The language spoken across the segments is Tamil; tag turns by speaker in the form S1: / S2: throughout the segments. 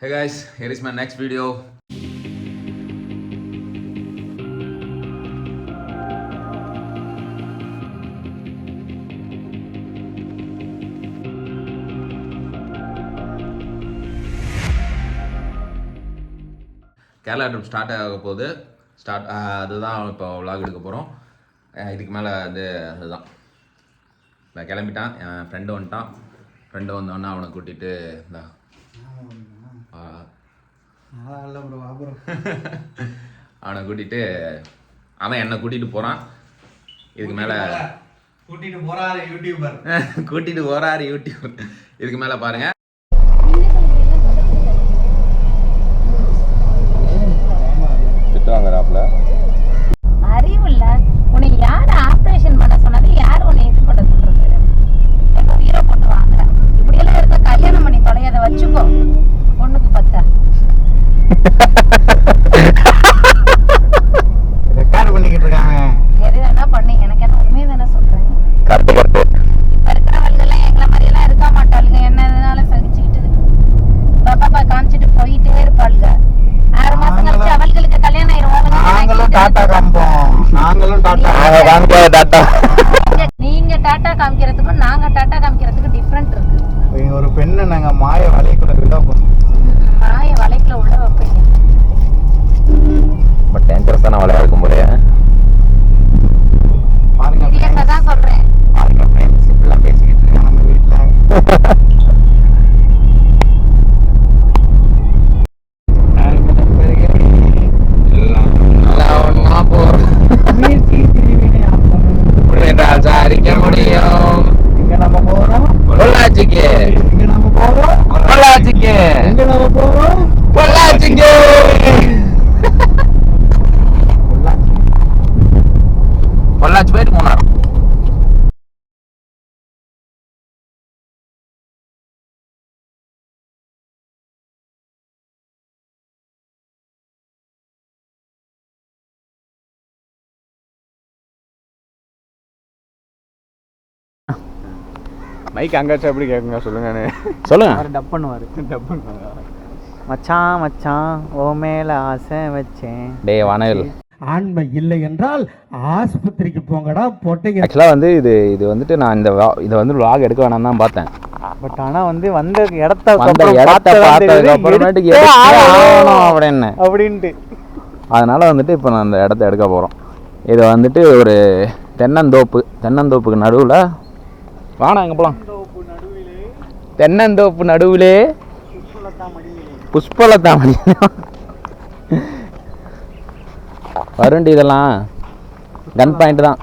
S1: Hey guys, here is my next video. Kerala trip start ஆக போகுது. அதுதான் இப்போ விலாக் எடுக்க போகிறோம். இதுக்கு மேலே வந்து அதுதான் நான் கிளம்பிட்டான். என் ஃப்ரெண்டு வந்துட்டான். ஃப்ரெண்டு வந்தோடனே அவனை கூட்டிகிட்டு அவனை கூட்டிகிட்டு அவன் என்னை கூட்டிகிட்டு போகிறான். இதுக்கு மேலே கூட்டிகிட்டு போகிறாரு யூடியூபர். இதுக்கு மேலே பாருங்கள்.
S2: அறிவுல்ல உன்னை யார் ஆபரேஷன் பண்ண சொன்னது? யார் உன்னை இது பண்ண சொல்றது? ஹீரோ போட்டு வாங்க. இப்படி எல்லாம் இருக்க கல்யாணம் பண்ணி தொலையாத வச்சுக்கோ. பொண்ணுக்கு பத்தா
S3: ரெக்கார்ட் பண்ணிக்கிட்டு இருக்காங்க.
S2: எது வேணா பண்ணி எனக்கு என்ன உண்மையை தானே சொல்றேன். இப்ப இருக்கிறவள்கெல்லாம் எங்களை மாதிரி எல்லாம் இருக்க மாட்டாளுங்க. என்னதுனால சகிச்சுக்கிட்டு பாப்பா காமிச்சிட்டு போயிட்டே இருப்பாளுங்க. 6 மாசம் கழிச்சு அவளுக்கு கல்யாணம் ஆயிரும்.
S3: நாங்களும் டாட்டா காமிப்போம்.
S2: நீங்க டாட்டா காமிக்கிறதுக்கும் நாங்க டாட்டா காமிக்கிறதுக்கு டிஃபரெண்ட் இருக்கு.
S3: ஒரு பெண்ணை நாங்க மாய வலைக்குள்ள விட போறோம்.
S2: மாய வலைக்குள்ள உள்ள வைப்பீங்க.
S1: பட் டேஞ்சரஸான வலையா இருக்கும் போல.
S3: பாருங்க
S2: சீரியஸா தான் சொல்றேன்.
S3: பாருங்க ஃப்ரெண்ட்ஸ் இப்படிலாம் பேசிக்கிட்டு இருக்காங்க நம்ம வீட்ல.
S1: சாரிக்க முடியும்.
S3: இங்க நம்ம போறோம்
S1: பொள்ளாச்சிக்கு.
S3: இங்க நம்ம போறோம்
S1: பொள்ளாச்சிக்கு.
S3: இங்க நம்ம போறோம்
S1: பொள்ளாச்சிக்கு. பொள்ளாச்சி போயிட்டு மூணார்.
S3: மைக் அங்காச்சும் எப்படி கேட்குங்க சொல்லுங்க.
S1: சொல்லுங்க.
S3: டப் பண்ணுவாரு. மச்சான் மச்சான் ஓ மேல ஆசை வச்சேன்.
S1: டேய் வானவில்.
S4: ஆண்மை இல்லை என்றால் ஆஸ்பத்திரிக்கு போங்கடா போட்டீங்க.
S1: ஆக்சுவலாக வந்து இது வந்துட்டு நான் இதை வந்து vlog எடுக்க வேணாம் தான் பார்த்தேன்.
S3: பட் ஆனா வந்து வந்த இடத்த
S1: பார்த்ததுக்கு அப்புறமேட்டுக்கு அப்படின்னு
S3: அப்படின்ட்டு
S1: அதனால வந்துட்டு இப்போ நான் அந்த இடத்த எடுக்க போகிறோம். இது வந்துட்டு ஒரு தென்னந்தோப்புக்கு நடுவில். வாணா எங்கே போகலாம்? தென்னந்தோப்பு நடுவிலே புஷ்பலத்தாமணி வருண்டி. இதெல்லாம் கன் பாயிண்ட் தான்.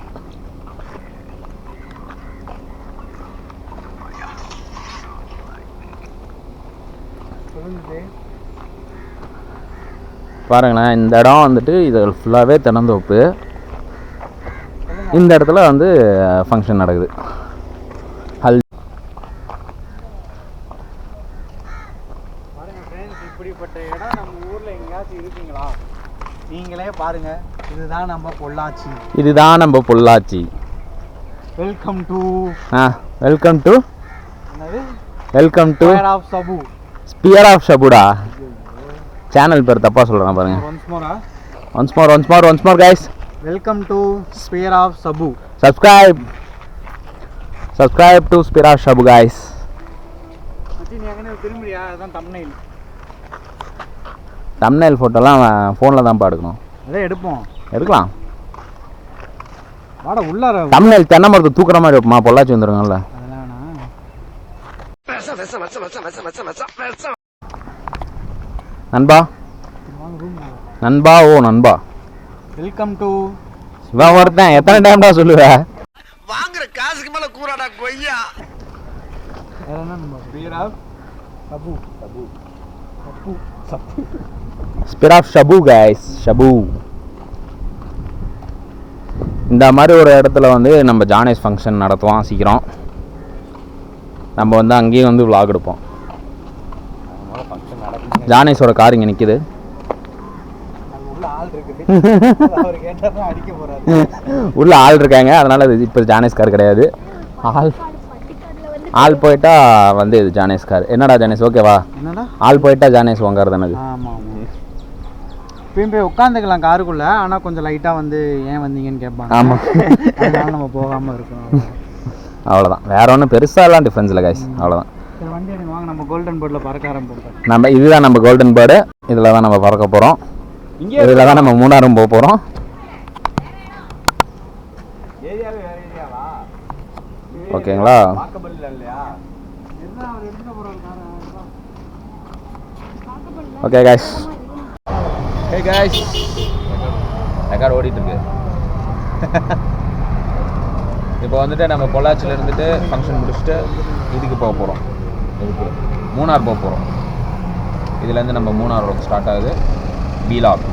S1: பாருங்களேன், இந்த இடம் வந்துட்டு இது ஃபுல்லாகவே தென்னந்தோப்பு. இந்த இடத்துல வந்து ஃபங்க்ஷன் நடக்குது.
S3: இப்படிப்பட்ட இடம் நம்ம ஊர்ல எங்கேயாச்சும் இருக்குங்களா? நீங்களே பாருங்க. இதுதான் நம்ம Pollachi. Welcome to
S1: sphere of ஷபுடா. சேனல் பேர் தப்பா சொல்றேன் பாருங்க. Once more guys.
S3: Welcome to sphere of Shabu.
S1: subscribe to sphere of Shabu guys.
S3: நீ எங்கனே திரும்பியா? அதான்
S1: தம்ப்நெயில் ஃபோட்டோலாம் ஃபோனில் தான் எடுக்கணும்.
S3: அதே
S1: எடுக்கலாம்.
S3: வாடா உள்ளார.
S1: தம்ப்நெயில் தென்னை மரத்தை தூக்குற மாதிரி வைப்போமா? பொள்ளாச்சி வந்துருங்கல்ல. நண்பா ஓ நண்பா.
S3: வெல்கம் டு
S1: இவன் ஒருத்தன் எத்தனை டைம்டா சொல்லுவ?
S5: வாங்குற காசுக்கு மேல கூறாடா கொய்யா.
S3: வேற என்ன நம்ம ஸ்பியர் ஆஃப்
S1: ஸ்பியர் ஆஃப் ஷபு guys. ஷபு இந்த மாதிரி ஒரு இடத்துல வந்து நம்ம ஜானேஷ் ஃபங்க்ஷன் நடத்துவோம் சீக்கிரம். நம்ம வந்து அங்கேயும் வந்து vlog எடுப்போம். ஜானேஷோட கார் இங்கே நிற்கிது. உள்ள ஆள் இருக்காங்க. அதனால இப்போ ஜானேஷ் கார் கிடையாது. ஆள் ஆள் போயிட்டா வந்து இது ஜானேஷ் கார். என்னடா ஜானேஷ் ஓகேவா?
S3: என்னடா
S1: ஆள் போயிட்டா ஜானேஷ் வாங்கிறது எனக்கு.
S3: ஆமாம் ஆமாம், இப்பயும் போய் உட்காந்துக்கலாம் காருக்குள்ளே, ஆனால் கொஞ்சம் லைட்டாக வந்து ஏன் வந்தீங்கன்னு கேட்பாங்க.
S1: ஆமாம்,
S3: அதனால நம்ம போகாமல் இருக்கணும்.
S1: அவ்வளோதான், வேற ஒன்றும் பெருசாலாம் டிஃப்ரென்ஸ் இல்லை கைஸ், அவ்வளோதான்.
S3: சரி வண்டி எடுங்க வாங்க, நம்ம கோல்டன் பேர்டில் பறக்க ஆரம்பிப்போம்.
S1: நம்ம இதுதான் நம்ம கோல்டன் பேர்டு, இதில் தான் நம்ம பறக்க போகிறோம். இதில் தான் நம்ம மூணாரும் போக போகிறோம்.
S3: ஏரியாவே வேறு ஏரியாவா?
S1: ஓகேங்களா?
S3: வாக்கபிள் இல்லையா? என்ன அவர் எடுத்துகிட்டு போகிறாரு காரை?
S1: Okay guys, hey guys, record ஓடிட்டு இருக்கு. இப்போ வந்துட்டு நம்ம பொள்ளாச்சியில் இருந்துட்டு ஃபங்க்ஷன் முடிச்சுட்டு இதுக்கு போக போகிறோம். இதுக்கு மூணார் போக போகிறோம். இதுலேருந்து நம்ம மூணார் ரோட் ஸ்டார்ட் ஆகுது. வீலாக்.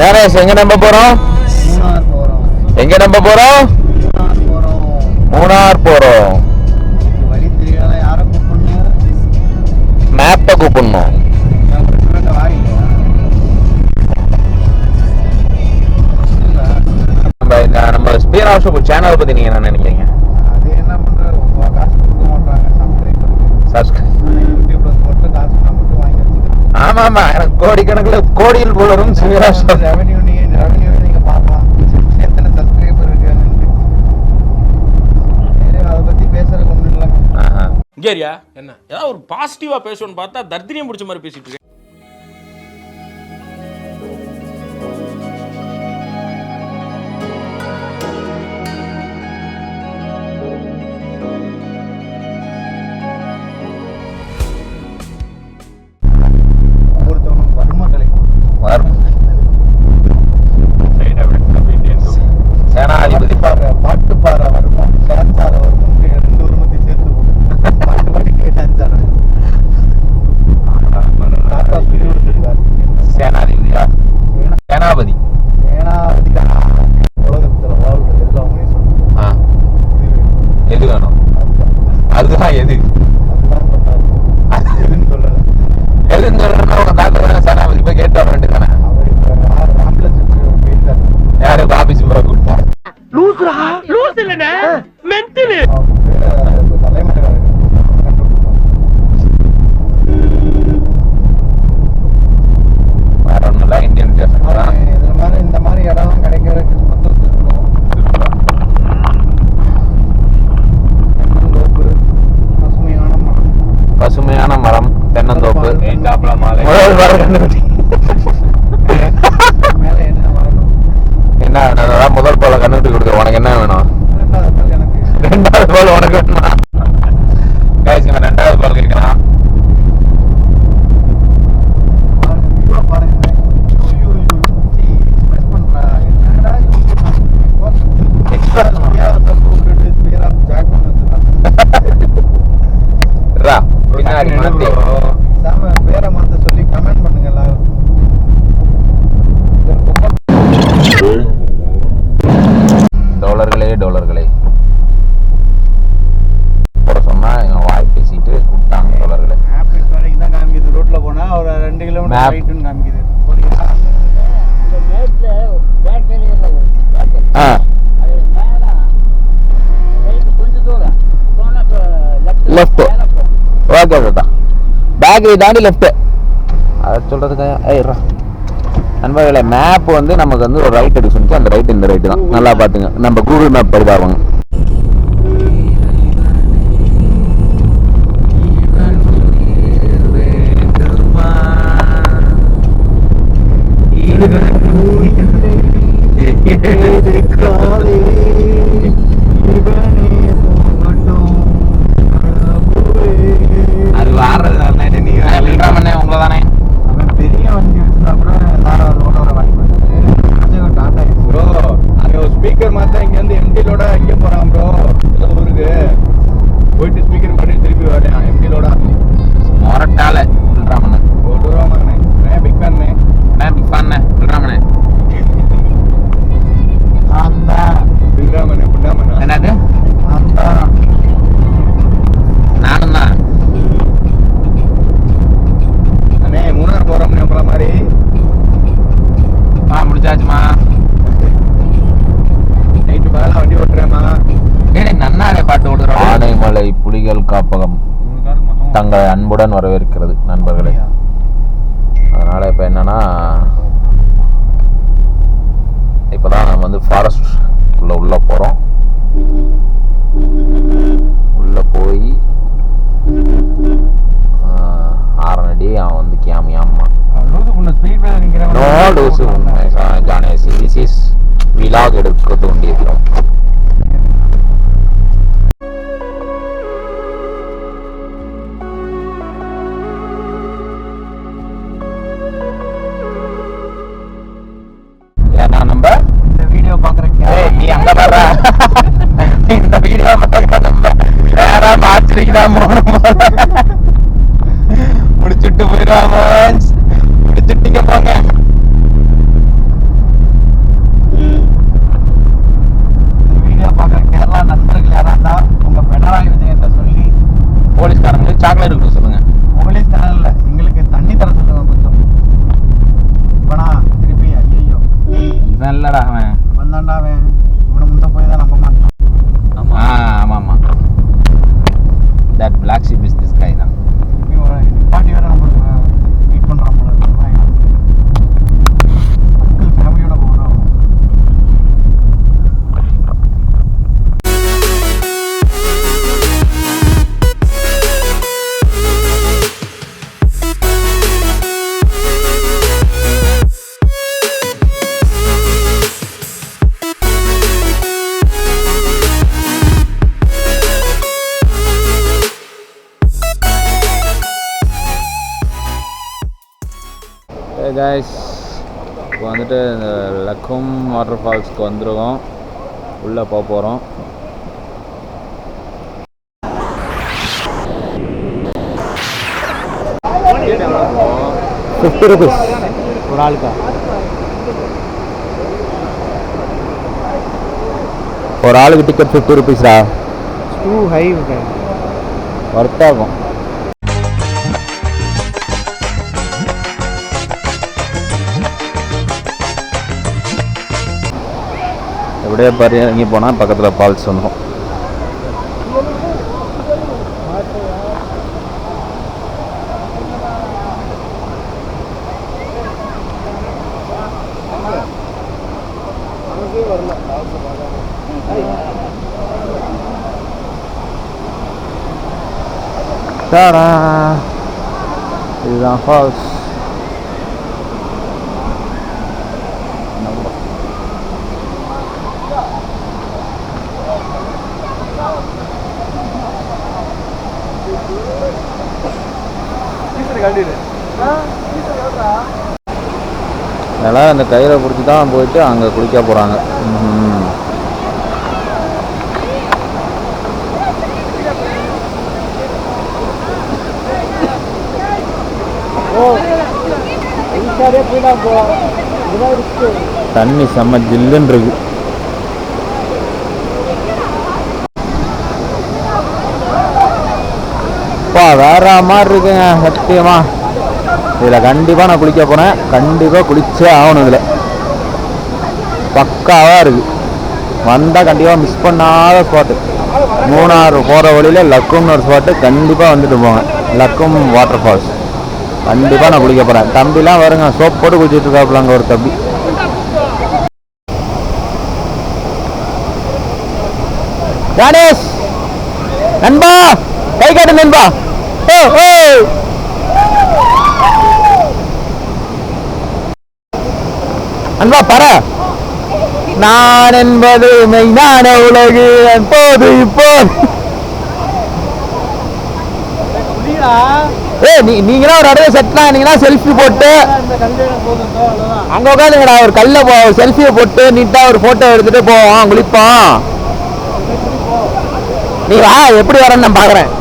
S1: யாரேஷ் எங்கே நம்ப போகிறோம்?
S3: மூணார் போகிறோம்.
S1: எங்கே நம்ப போகிறோம்?
S3: மூணார் போகிறோம்.
S1: மூணார் போகிறோம்.
S3: வழி தெரியாத யாரை கூப்பிடணும்?
S1: மேப்பை கூப்பிடணும். நம்ம ஸ்பீர் ஆஃப் ஷோ சேனலை பற்றி நீங்கள் என்ன நினைக்கிறீங்க?
S3: அது என்ன பண்ணுறது, காசு கொடுக்க மாட்டாங்க சப்ஸ்கிரைப் யூடியூப்ல போட்டு காசு நான் மட்டும் வாங்கி வச்சுக்கிறேன்.
S1: ஆமாம் ஆமாம், எனக்கு கோடிக்கணக்கில் கோடியில் போலரும் ஸ்பீர் ஆஃப் ஷோ
S3: ரெவன்யூ நீங்கள் பார்க்கலாம், எத்தனை சப்ஸ்கிரைபர் இருக்குன்னு. அதை பற்றி பேசுறதுக்கு ஒன்றும் இல்லைங்க.
S6: இங்கேரியா என்ன ஏதாவது ஒரு பாசிட்டிவா பேசணும்னு பார்த்தா தர்தினியம் பிடிச்ச மாதிரி பேசிட்டு இருக்கேன்.
S3: ஒவ்வொருத்தவனும் வறுமை கிடைக்கும்.
S1: சேனாதிபதி
S3: பாட்டு பாட வருமா, டான்ஸ் ஆட வருமா, 2 வருமத்தையும் சேர்த்து போட்டு பாட்டு பாடி டான்ஸ் ஆட. தாத்தா சொல்லி கொடுத்துருக்காரு.
S1: சேனாதிபதியா? சேனாபதி.
S3: ஏன்னா உலகத்தில் வாழ்றது எல்லாமே சொல்லுங்க.
S1: ஆ, எது வேணும்? அதுதான் எது?
S3: அதுதான் சொன்னாரு. எதுன்னு சொல்லலை.
S1: எதுன்னு சொல்லணும்னா உங்க தாத்தா சேனாபதி போய் கேட்டு வர வேண்டியதானே?
S3: அவர் இப்போ ராம்லட்சுமி போயிருந்தார்.
S1: யாரு ஆபீஸ் முறை கொடுத்தா?
S3: தலைமறைவாக
S1: வேற ஒன்றும் இல்லை, இந்தியன் கேஃபே தான்.
S3: இதில் மாதிரி இந்த மாதிரி இடம்லாம் கிடைக்கிறதுக்கு மக்கள் இருக்கணும். தென்னந்தோப்பு, பசுமையான மரம்.
S1: பசுமையான மரம், தென்னந்தோப்பு. முதல் மரம் கண்டுபிடி.
S3: மேலே என்ன வரணும்?
S1: என்ன வேணும்? முதல் போல கண்டுபிடி கொடுக்க உனக்கு என்ன வேணும்?
S3: 2வது பால் எனக்கு.
S1: 2வது போல் உனக்கு வேணுமா? கைஸ், இவன் 2வது போல் கேட்கலாம்.
S3: பாருங்க, பாருங்க. எக்ஸ்பிரஸ் பண்றா. என்னடா எக்ஸ்பிரஸ் தப்பு விட்டுட்டு பேரா ஜாக்
S1: ரா, பின்னாடி மாத்தி.
S3: சாம பேரை மாத்த சொல்லி கமெண்ட் பண்ணுங்க எல்லாரும்.
S1: டோலர்களே போட சொன்னா எங்க வாய் பேசிட்டு கூப்பிட்டாங்க டோலர்களே.
S3: மேப் இப்போ வரைக்கும் தான் காமிக்குது. ரோட்ல போனா ஒரு 2 கிலோமீட்டர்
S1: Map.
S3: ரைட்டுன்னு காமிக்குது. போறீங்களா?
S1: ஆ, லெஃப்ட். ஓகே தாத்தா, பேக்கரி தாண்டி லெஃப்ட். அதை சொல்றதுக்காக ஐயா நண்பர்களே, மேப் வந்து நமக்கு வந்து ஒரு ரைட் எடுக்க சொன்னிச்சு. அந்த ரைட் இந்த ரைட்டு தான். நல்லா பார்த்துங்க, நம்ம கூகுள் மேப் படி பாருங்க. அது வாடுறது உங்களை தானே.
S3: அவன் பெரிய வண்டி எடுத்துனா கூட எல்லாரும் லோடோட வாங்கி டாடா
S5: ஸ்பீக்கர் மாத்தா இங்க வந்து எம்டி லோட இங்க
S1: உங்களை அன்புடன் வரவேற்கிறது நண்பர்களே. அதனால் இப்போ என்னென்னா, இப்போ தான் நம்ம வந்து ஃபாரஸ்ட் உள்ளே போகிறோம். உள்ளே போய் ஆரனடி அவன் வந்து கியாமியாம்மா நோ லூசு ஜானேசி திஸ் இஸ் விலாக் எடுக்க தோண்டியிருக்கிறோம். ஏன்னா நம்ம இந்த வீடியோ பார்க்குறேன் நீ அங்கே வர இந்த வீடியோ நம்ம வேற மாற்றிருக்கா முடிச்சுட்டு போயிடுவாங்க. முடிச்சுட்டீங்க போங்க. வீடியோ பார்க்குற கேரளா நண்பர்கள் யாராக இருந்தால் உங்கள் பினராயி விஜயத்தை சொல்லி போலீஸ்காரங்களுக்கு சாக்லேட் கொடுக்க சொல்லுங்க. போலீஸ்காரன் இல்லை, எங்களுக்கு தண்ணி தர சொல்லுங்க கொஞ்சம். இவனா திருப்பி ஐயோ இவன் இல்லடா அவன் வந்தாண்டா அவன் இவனை முந்த போய் தான் நம்ப மாட்டான். ஆமாம் ஆமாம் that black sheep is this guy தான். பாட்டி வேற நம்ம மீட் பண்ணுறோம் போல ஃபேமிலியோட போகிறோம். கைஸ் இப்போ வந்துட்டு இந்த லக்கும் வாட்டர் ஃபால்ஸ்க்கு வந்துருக்கோம். உள்ளே போக போகிறோம். ₹50 ஒரு ஆளுக்கா? ஒரு ஆளுக்கு டிக்கெட் ₹50 டூ ஹை ஒர்த்தாகும். அப்படியே பாரு இறங்கி போனால் பக்கத்தில் ஃபால்ஸ் வந்துடும். இதுதான் ஃபால்ஸ். அதெல்லாம் அந்த கயிறை பிடிச்சி தான் போயிட்டு அங்கே குளிக்க போகிறாங்க. தண்ணி செம்ம ஜில்லுன்னு இருக்கு. வேற மாதிரி இருக்குங்க சத்தியமா. இதில் கண்டிப்பாக நான் குளிக்க போனேன். கண்டிப்பாக குளிச்சே ஆகணும். இதில் பக்காவாக இருக்குது. வந்தால் கண்டிப்பாக மிஸ் பண்ணாத ஸ்பாட்டு. மூணாறு போகிற வழியில் லக்கும்னு ஒரு ஸ்பாட்டு. கண்டிப்பாக வந்துட்டு போங்க. லக்கும் வாட்டர் ஃபால்ஸ் கண்டிப்பாக நான் குளிக்க போகிறேன். தம்பிலாம் வருங்க, சோப் போட்டு குளிச்சுட்டு இருக்காப்புல அங்கே ஒரு தம்பி. கணேஷ் நண்பா கை காட்டு நண்பா. அன்பா பர நான் என்பது மெய்ஞான உலகு போது இப்போது. நீங்களாம் ஒரு இடத்துல செட்டில் ஆனீங்கன்னா செல்ஃபி போட்டு அங்கே உட்காந்துங்கடா. ஒரு கல்ல செல்ஃபியை போட்டு நீட்டாக ஒரு ஃபோட்டோ எடுத்துட்டு போவோம், குளிப்போம். நீ வா, எப்படி வரேன்னு நான் பார்க்குறேன்.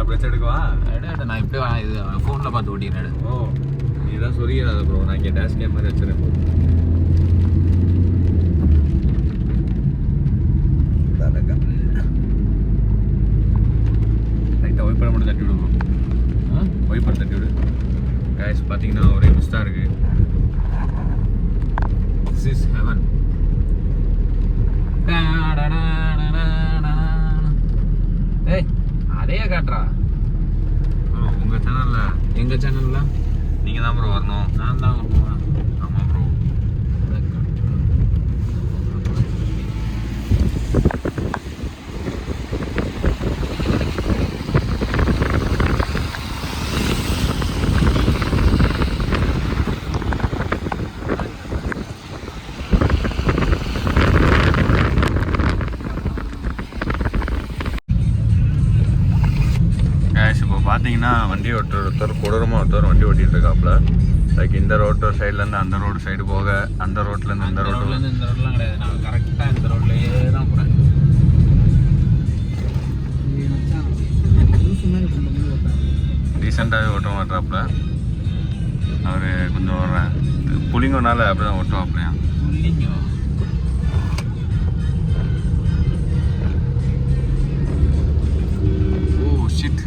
S3: பிரச்சனை எடுக்கவா?
S1: நான் இப்படியே இது ஃபோனில் பார்த்து ஓட்டிக்கிறேன்.
S3: ஓ நீ தான் சொல்லிக்கிறாத ப்ரோ, நான் இங்கே டேஷ் கேம் மாதிரி வச்சுருக்கேன். லைட்டாக ஒய்ப்பரை மட்டும் தட்டி விடு ப்ரோ. ஒய்ப்பர் தட்டி விடு. கேஷ் பார்த்தீங்கன்னா ஒரே மிஸ்டாக இருக்குது. This is heaven.
S1: ஏய் அதையே காட்டுறா.
S3: உங்கள் சேனலில்
S1: எங்கள் சேனலில்
S3: நீங்கள் தான் ப்ரோ வரணும்.
S1: நான் தான் வருவேன்.
S3: ஆமாம் ப்ரோ. இப்போ பார்த்தீங்கன்னா வண்டி ஒருத்தர் கொடூரமாக ஒருத்தர் வண்டி ஓட்டிகிட்டு இருக்காப்புல. லைக் இந்த ரோட்டு சைட்லேருந்து அந்த ரோடு சைடு போக, அந்த ரோட்லேருந்து இந்த ரோடு.
S1: இந்த ரோட்லாம் கிடையாது. நான் கரெக்டாக இந்த ரோட்லேயே தான் போகிறேன்.
S3: ரீசெண்டாகவே ஓட்ட மாட்டாப்புல அவர். கொஞ்சம் புளிங்கனால அப்படி தான் ஓட்டுவாப்புலையா. Oh shit.